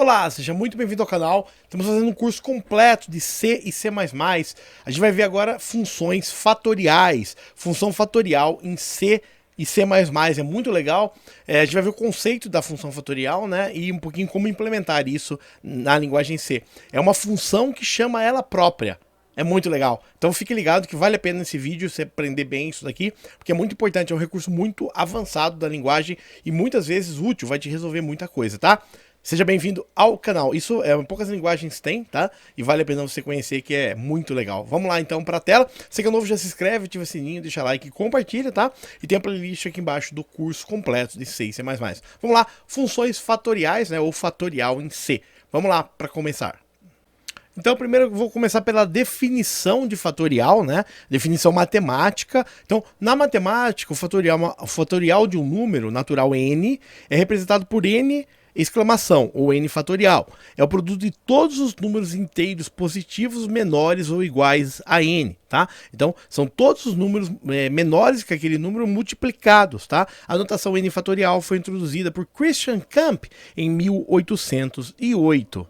Olá, seja muito bem-vindo ao canal. Estamos fazendo um curso completo de C e C++. A gente vai ver agora funções fatoriais, função fatorial em C e C++. É muito legal. A gente vai ver o conceito da função fatorial, né, e um pouquinho como implementar isso na linguagem C. É uma função que chama ela própria. É muito legal. Então fique ligado que vale a pena nesse vídeo você aprender bem isso daqui, porque é muito importante, é um recurso muito avançado da linguagem e muitas vezes útil, vai te resolver muita coisa, tá? Seja bem-vindo ao canal. Isso é poucas linguagens tem, tá? E vale a pena você conhecer, que é muito legal. Vamos lá então para a tela. Se é novo, já se inscreve, ativa o sininho, deixa like e compartilha, tá? E tem a playlist aqui embaixo do curso completo de C e C++. Vamos lá, funções fatoriais, né, ou fatorial em C. Vamos lá para começar. Então, primeiro eu vou começar pela definição de fatorial, né? Definição matemática. Então, na matemática, o fatorial de um número natural n é representado por n exclamação, ou n fatorial. É o produto de todos os números inteiros positivos menores ou iguais a n, tá? Então, são todos os números menores que aquele número multiplicados, tá? A notação n fatorial foi introduzida por Christian Camp em 1808.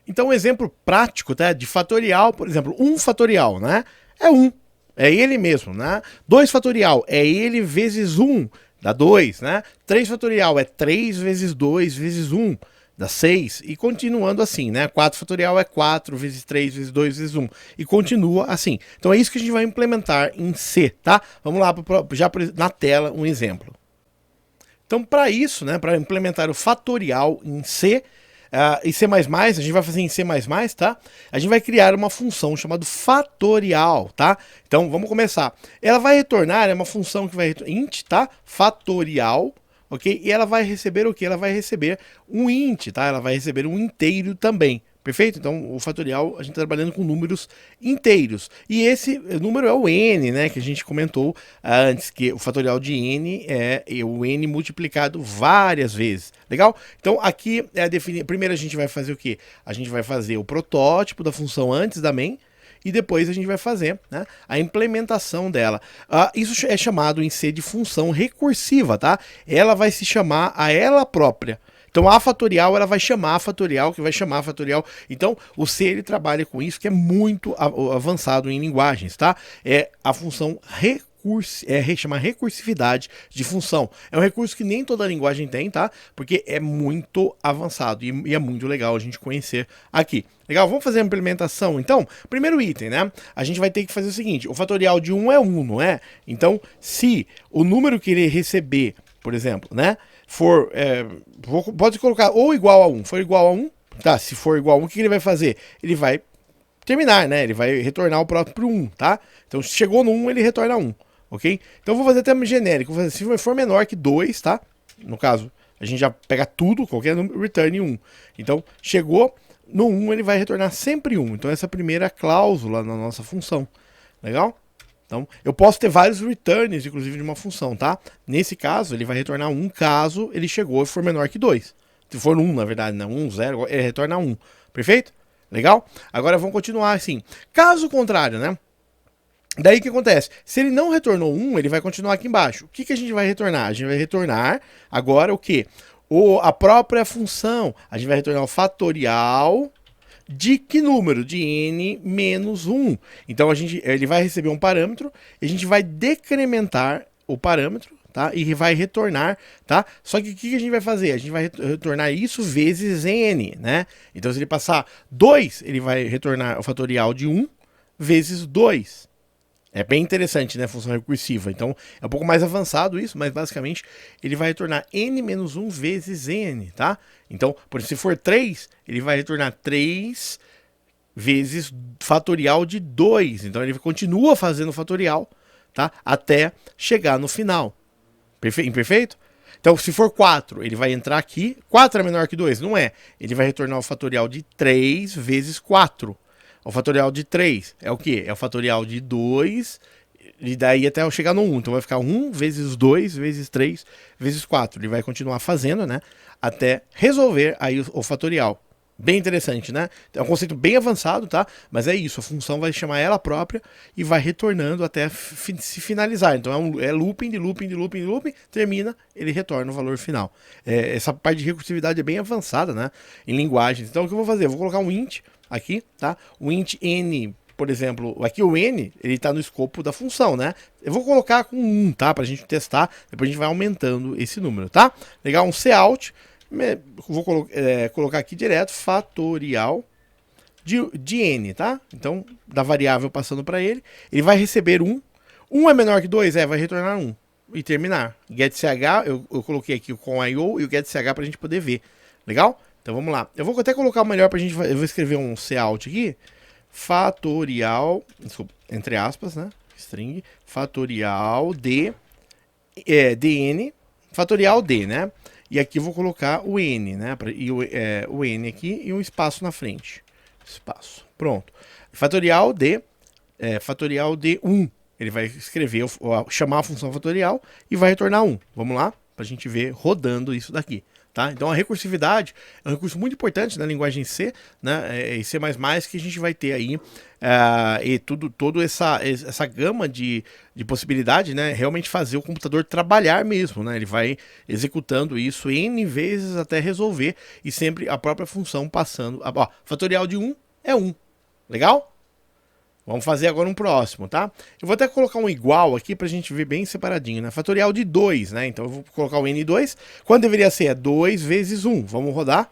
Então, um exemplo prático, tá, de fatorial, por exemplo, 1 fatorial, né? É 1, é ele mesmo, né? 2 fatorial é ele vezes 1, dá 2, né? 3 fatorial é 3 vezes 2 vezes 1, dá 6, e continuando assim, né? 4 fatorial é 4 vezes 3 vezes 2 vezes 1, e continua assim. Então é isso que a gente vai implementar em C, tá? Vamos lá, já na tela, um exemplo. Então, para isso, né, para implementar o fatorial em C, em C++, a gente vai fazer em C++, tá? A gente vai criar uma função chamada fatorial, tá? Então, vamos começar. Ela vai retornar, é uma função que vai retornar, int, tá? Fatorial, ok? E ela vai receber o que? Ela vai receber um int, tá? Ela vai receber um inteiro também. Perfeito? Então, o fatorial, a gente tá trabalhando com números inteiros. E esse número é o n, né? Que a gente comentou antes, que o fatorial de n é o n multiplicado várias vezes. Legal? Então, aqui é a definição. Primeiro a gente vai fazer o quê? A gente vai fazer o protótipo da função antes da main, e depois a gente vai fazer, né, a implementação dela. Isso é chamado em C de função recursiva, tá? Ela vai se chamar a ela própria. Então a fatorial, ela vai chamar a fatorial, que vai chamar a fatorial. Então o C, ele trabalha com isso, que é muito avançado em linguagens, tá? É a função chama recursividade de função. É um recurso que nem toda linguagem tem, tá? Porque é muito avançado e é muito legal a gente conhecer aqui. Legal? Vamos fazer a implementação, então? Primeiro item, né? A gente vai ter que fazer o seguinte, o fatorial de 1 é 1, não é? Então, se o número que ele receber, por exemplo, né, for, pode colocar ou igual a 1, for igual a 1, tá? Se for igual a 1, o que ele vai fazer? Ele vai terminar, né? Ele vai retornar o próprio 1, tá? Então, se chegou no 1, ele retorna 1, ok? Então, eu vou fazer até genérico, vou fazer, se for menor que 2, tá? No caso, a gente já pega tudo, qualquer número, return 1. Então, chegou no 1, ele vai retornar sempre 1. Então, essa é a primeira cláusula na nossa função. Legal? Então, eu posso ter vários returns, inclusive, de uma função, tá? Nesse caso, ele vai retornar 1 caso ele chegou e for menor que 2. Se for 1, na verdade, não, 1, 0, ele retorna 1. Perfeito? Legal? Agora vamos continuar assim. Caso contrário, né? Daí o que acontece? Se ele não retornou 1, ele vai continuar aqui embaixo. O que a gente vai retornar? A gente vai retornar agora o quê? A própria função. A gente vai retornar o fatorial de que número? De n menos 1. Então ele vai receber um parâmetro, e a gente vai decrementar o parâmetro, tá? E vai retornar, tá? Só que o que a gente vai fazer? A gente vai retornar isso vezes n, né? Então se ele passar 2, ele vai retornar o fatorial de 1 vezes 2. É bem interessante, né, função recursiva. Então, é um pouco mais avançado isso, mas basicamente ele vai retornar n menos 1 vezes n, tá? Então, por exemplo, se for 3, ele vai retornar 3 vezes fatorial de 2. Então, ele continua fazendo fatorial, tá? Até chegar no final. Perfeito? Então, se for 4, ele vai entrar aqui. 4 é menor que 2? Não é. Ele vai retornar o fatorial de 3 vezes 4. O fatorial de 3 é o quê? É o fatorial de 2, e daí até eu chegar no 1. Então vai ficar 1 vezes 2 vezes 3 vezes 4. Ele vai continuar fazendo, né? Até resolver aí o fatorial. Bem interessante, né? É um conceito bem avançado, tá? Mas é isso, a função vai chamar ela própria e vai retornando até se finalizar. Então é looping, de looping, de looping, de looping, termina, ele retorna o valor final. Essa parte de recursividade é bem avançada, né? Em linguagens. Então o que eu vou fazer? Eu vou colocar um int aqui, tá? O int n, por exemplo, aqui o n, ele tá no escopo da função, né? Eu vou colocar com 1, tá? Pra gente testar, depois a gente vai aumentando esse número, tá? Legal, um cout. Vou colocar aqui direto fatorial de n, tá? Então, da variável passando para ele, ele vai receber 1. 1 é menor que 2? Vai retornar 1. E terminar. getCh, eu coloquei aqui com IO e o getCh para a gente poder ver. Legal? Então vamos lá. Eu vou até colocar o melhor para a gente. Eu vou escrever um cout aqui. Fatorial, desculpa, entre aspas, né? String, fatorial de dn, fatorial d, né? E aqui eu vou colocar o n, né? E o n aqui e um espaço na frente. Espaço. Pronto. Fatorial de 1. Ele vai escrever, chamar a função fatorial e vai retornar 1. Vamos lá? Para a gente ver rodando isso daqui. Tá? Então a recursividade é um recurso muito importante na linguagem C, né, e C++, que a gente vai ter aí e toda essa gama de possibilidade, né, realmente fazer o computador trabalhar mesmo, né, ele vai executando isso N vezes até resolver e sempre a própria função passando. Ó, fatorial de 1 é 1, legal? Vamos fazer agora um próximo, tá? Eu vou até colocar um igual aqui pra gente ver bem separadinho, né? Fatorial de 2, né? Então eu vou colocar o N2. Quando deveria ser? É 2 vezes 1. Vamos rodar.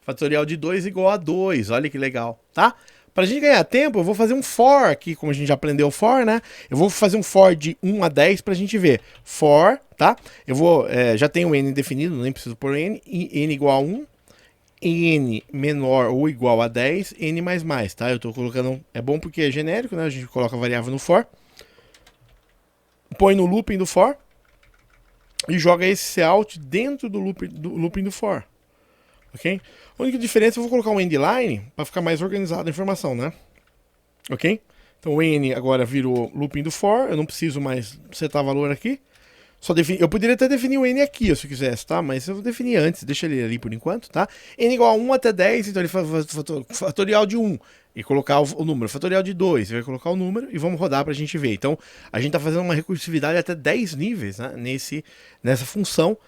Fatorial de 2 igual a 2. Olha que legal, tá? Pra gente ganhar tempo, eu vou fazer um for aqui, como a gente já aprendeu for, né? Eu vou fazer um for de 1 a 10 pra gente ver. For, tá? Eu vou, já tenho o n definido, nem preciso pôr n. N igual a 1. N menor ou igual a 10, n mais, tá? Eu tô colocando, é bom porque é genérico, né? A gente coloca a variável no for. Põe no looping do for. E joga esse cout dentro do looping do for. Ok? A única diferença, eu vou colocar um endline para ficar mais organizada a informação, né? Ok? Então o n agora virou looping do for, eu não preciso mais setar valor aqui. Eu poderia até definir o n aqui, se eu quisesse, tá? Mas eu vou definir antes, deixa ele ali por enquanto, tá? N igual a 1 até 10, então ele faz fatorial de 1 e colocar o número. Fatorial de 2, ele vai colocar o número e vamos rodar pra gente ver. Então, a gente tá fazendo uma recursividade até 10 níveis, né? Nessa função.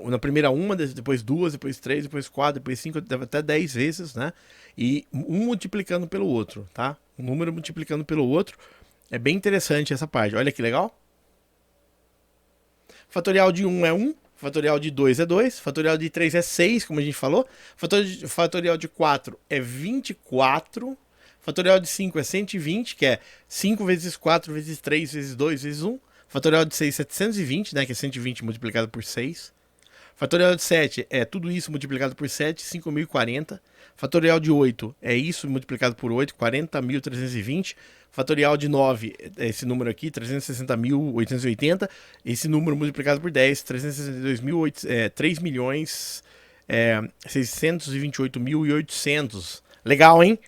Na primeira uma, depois duas, depois 3, depois 4, depois 5, até 10 vezes, né? E um multiplicando pelo outro, tá? Um número multiplicando pelo outro. É bem interessante essa parte. Olha que legal. Fatorial de 1 é 1, fatorial de 2 é 2, fatorial de 3 é 6, como a gente falou, fatorial de 4 é 24, fatorial de 5 é 120, que é 5 vezes 4 vezes 3 vezes 2 vezes 1, fatorial de 6 é 720, né, que é 120 multiplicado por 6, fatorial de 7 é tudo isso multiplicado por 7, 5.040, fatorial de 8 é isso multiplicado por 8, 40.320, fatorial de 9 é esse número aqui, 360.880. Esse número multiplicado por 10, 362.628.800. Legal, hein?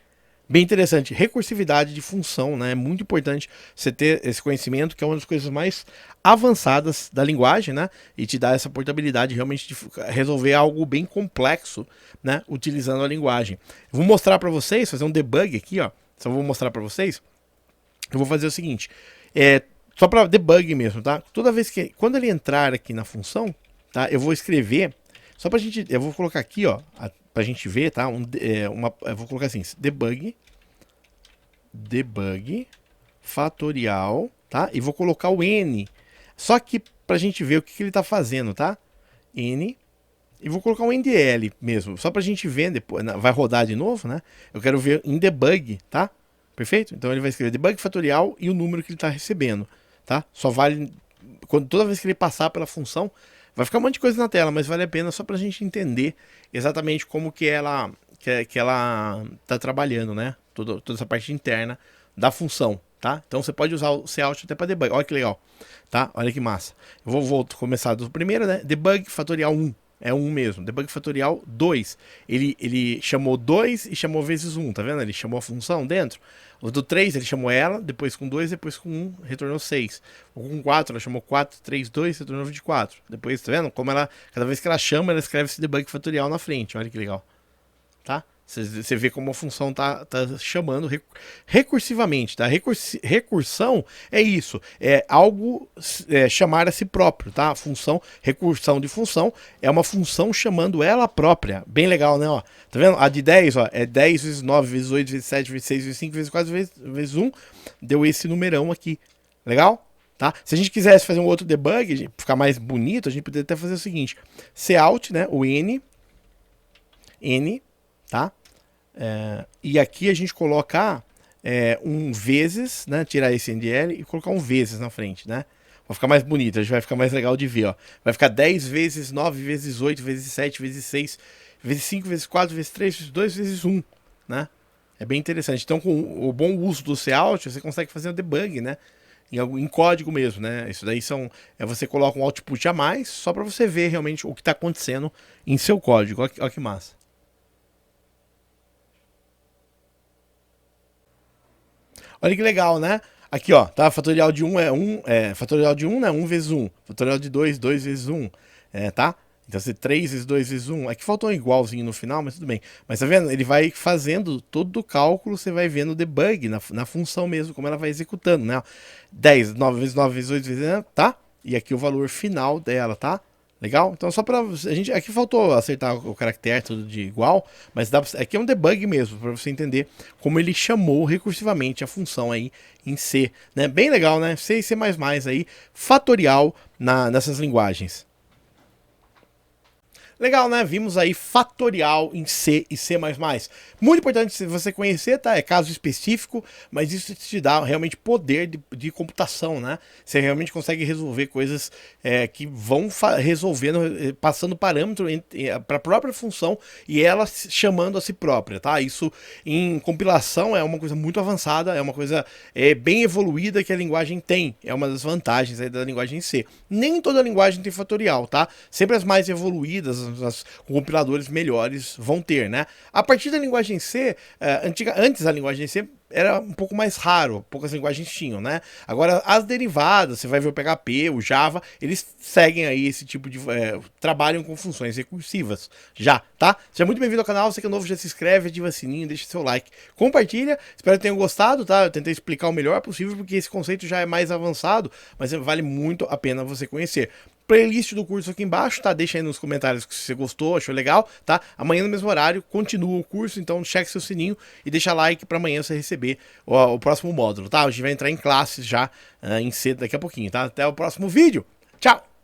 Bem interessante. Recursividade de função, né? É muito importante você ter esse conhecimento, que é uma das coisas mais avançadas da linguagem, né? E te dá essa portabilidade realmente de resolver algo bem complexo, né? Utilizando a linguagem. Eu vou mostrar para vocês, fazer um debug aqui, ó. Só vou mostrar para vocês. Eu vou fazer o seguinte, só para debug mesmo, tá? Toda vez que, quando ele entrar aqui na função, tá? Eu vou escrever, só pra gente, eu vou colocar aqui, ó, pra gente ver, tá? Eu vou colocar assim, debug fatorial, tá? E vou colocar o n, só que pra gente ver o que ele tá fazendo, tá? N, e vou colocar um ndl mesmo, só pra gente ver depois, vai rodar de novo, né? Eu quero ver em debug, tá? Perfeito? Então ele vai escrever debug fatorial e o número que ele está recebendo, tá? Só vale, toda vez que ele passar pela função, vai ficar um monte de coisa na tela, mas vale a pena só para a gente entender exatamente como que ela está trabalhando, né? Toda essa parte interna da função, tá? Então você pode usar o cout até para debug. Olha que legal, tá? Olha que massa. Eu vou começar do primeiro, né? Debug fatorial 1. É 1 mesmo. Debug fatorial 2. Ele chamou 2 e chamou vezes 1, tá vendo? Ele chamou a função dentro. O do 3 ele chamou ela, depois com 2, depois com 1, retornou 6. O com 4 ela chamou 4, 3, 2, retornou 24. Depois, tá vendo? Como ela, cada vez que ela chama, ela escreve esse debug fatorial na frente. Olha que legal. Tá? Você vê como a função tá chamando recursivamente, tá? Recursão é isso, é algo chamar a si próprio, tá? Função, recursão de função é uma função chamando ela própria. Bem legal, né? Ó, tá vendo? A de 10, ó, é 10 vezes 9 vezes 8 vezes 7 vezes 6 vezes 5 vezes 4 vezes 1. Deu esse numerão aqui. Legal? Tá? Se a gente quisesse fazer um outro debug, ficar mais bonito, a gente poderia até fazer o seguinte: cout, né? O n, tá? E aqui a gente colocar um vezes, né? Tirar esse NDL e colocar um vezes na frente, né? Vai ficar mais bonito, a gente vai ficar mais legal de ver, ó. Vai ficar 10 vezes 9 vezes 8 vezes 7 vezes 6 vezes 5 vezes 4 vezes 3 vezes 2 vezes 1, né? É bem interessante. Então, com o bom uso do cout, você consegue fazer um debug, né? Em código mesmo, né? Isso daí você coloca um output a mais só para você ver realmente o que está acontecendo em seu código. Olha que massa. Olha que legal, né? Aqui, ó, tá? Fatorial de 1 é 1, fatorial de 1, né? 1 vezes 1. Fatorial de 2, 2 vezes 1, tá? Então, se 3 vezes 2 vezes 1, aqui faltou um igualzinho no final, mas tudo bem. Mas tá vendo? Ele vai fazendo todo o cálculo, você vai vendo o debug na função mesmo, como ela vai executando, né? 10, 9 vezes 9 vezes 8 vezes, tá? E aqui o valor final dela, tá? Legal? Então só pra a gente, aqui faltou acertar o caractere tudo de igual, mas aqui é um debug mesmo, para você entender como ele chamou recursivamente a função aí em C, né? Bem legal, né? C e C++ aí, fatorial nessas linguagens. Legal, né? Vimos aí fatorial em C e C++. Muito importante você conhecer, tá? É caso específico, mas isso te dá realmente poder de computação, né? Você realmente consegue resolver coisas que vão resolvendo, passando parâmetro para a própria função e ela chamando a si própria, tá? Isso em compilação é uma coisa muito avançada, é uma coisa bem evoluída que a linguagem tem. É uma das vantagens aí da linguagem C. Nem toda linguagem tem fatorial, tá? Sempre as mais evoluídas, os compiladores melhores vão ter, né? A partir da linguagem C, antes da linguagem C era um pouco mais raro, poucas linguagens tinham, né? Agora as derivadas, você vai ver o PHP, o Java, eles seguem aí esse tipo de trabalham com funções recursivas, já, tá? Seja muito bem-vindo ao canal, você que é novo já se inscreve, ativa o sininho, deixa seu like, compartilha, espero que tenham gostado, tá? Eu tentei explicar o melhor possível porque esse conceito já é mais avançado, mas vale muito a pena você conhecer. Playlist do curso aqui embaixo, tá? Deixa aí nos comentários se você gostou, achou legal, tá? Amanhã no mesmo horário continua o curso, então cheque seu sininho e deixa like para amanhã você receber o próximo módulo, tá? A gente vai entrar em classes já em C daqui a pouquinho, tá? Até o próximo vídeo. Tchau!